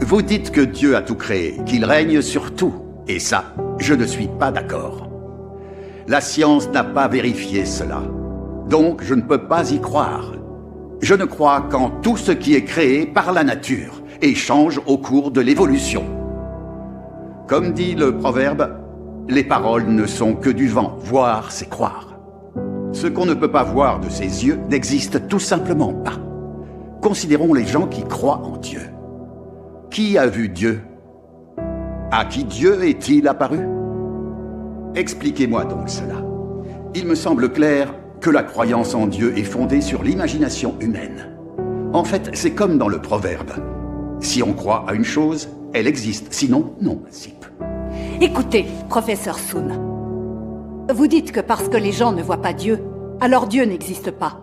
Vous dites que Dieu a tout créé, qu'il règne sur tout. Et ça, je ne suis pas d'accord. La science n'a pas vérifié cela. Donc, je ne peux pas y croire. Je ne crois qu'en tout ce qui est créé par la nature et change au cours de l'évolution. Comme dit le proverbe, les paroles ne sont que du vent, voir c'est croire. Ce qu'on ne peut pas voir de ses yeux n'existe tout simplement pas. Considérons les gens qui croient en Dieu. Qui a vu Dieu? À qui Dieu est-il apparu? Expliquez-moi donc cela. Il me semble clair que la croyance en Dieu est fondée sur l'imagination humaine. En fait, c'est comme dans le proverbe. Si on croit à une chose, elle existe, sinon, non, Zip. Écoutez, professeur Sun. Vous dites que parce que les gens ne voient pas Dieu, alors Dieu n'existe pas.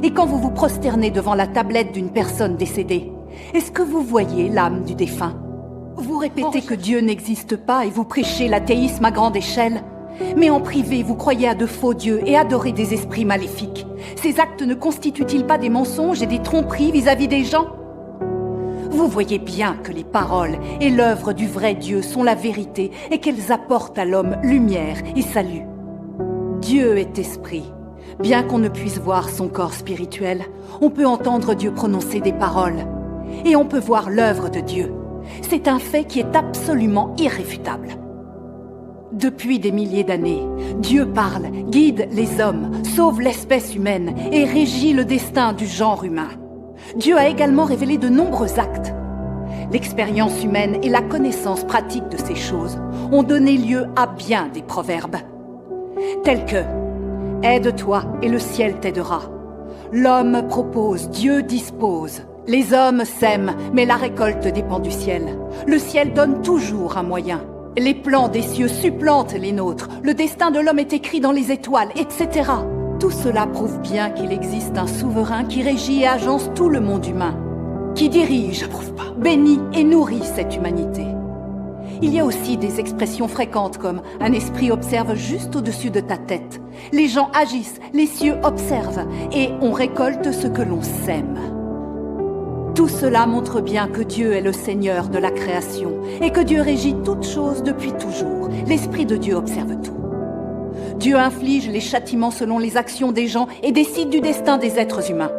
Et quand vous vous prosternez devant la tablette d'une personne décédée, est-ce que vous voyez l'âme du défunt? Vous répétez que Dieu n'existe pas et vous prêchez l'athéisme à grande échelle. Mais en privé, vous croyez à de faux dieux et adorez des esprits maléfiques. Ces actes ne constituent-ils pas des mensonges et des tromperies vis-à-vis des gens? Vous voyez bien que les paroles et l'œuvre du vrai Dieu sont la vérité et qu'elles apportent à l'homme lumière et salut. Dieu est esprit. Bien qu'on ne puisse voir son corps spirituel, on peut entendre Dieu prononcer des paroles. Et on peut voir l'œuvre de Dieu. C'est un fait qui est absolument irréfutable. Depuis des milliers d'années, Dieu parle, guide les hommes, sauve l'espèce humaine et régit le destin du genre humain. Dieu a également révélé de nombreux actes. L'expérience humaine et la connaissance pratique de ces choses ont donné lieu à bien des proverbes, tels que « Aide-toi et le ciel t'aidera »,« L'homme propose, Dieu dispose », « Les hommes sèment, mais la récolte dépend du ciel », « Le ciel donne toujours un moyen », « Les plans des cieux supplantent les nôtres », « Le destin de l'homme est écrit dans les étoiles », etc. Tout cela prouve bien qu'il existe un souverain qui régit et agence tout le monde humain, qui dirige, bénit et nourrit cette humanité. Il y a aussi des expressions fréquentes comme « un esprit observe juste au-dessus de ta tête »,« les gens agissent, les cieux observent » et « on récolte ce que l'on sème ». Tout cela montre bien que Dieu est le Seigneur de la création et que Dieu régit toutes choses depuis toujours. L'Esprit de Dieu observe tout. Dieu inflige les châtiments selon les actions des gens et décide du destin des êtres humains.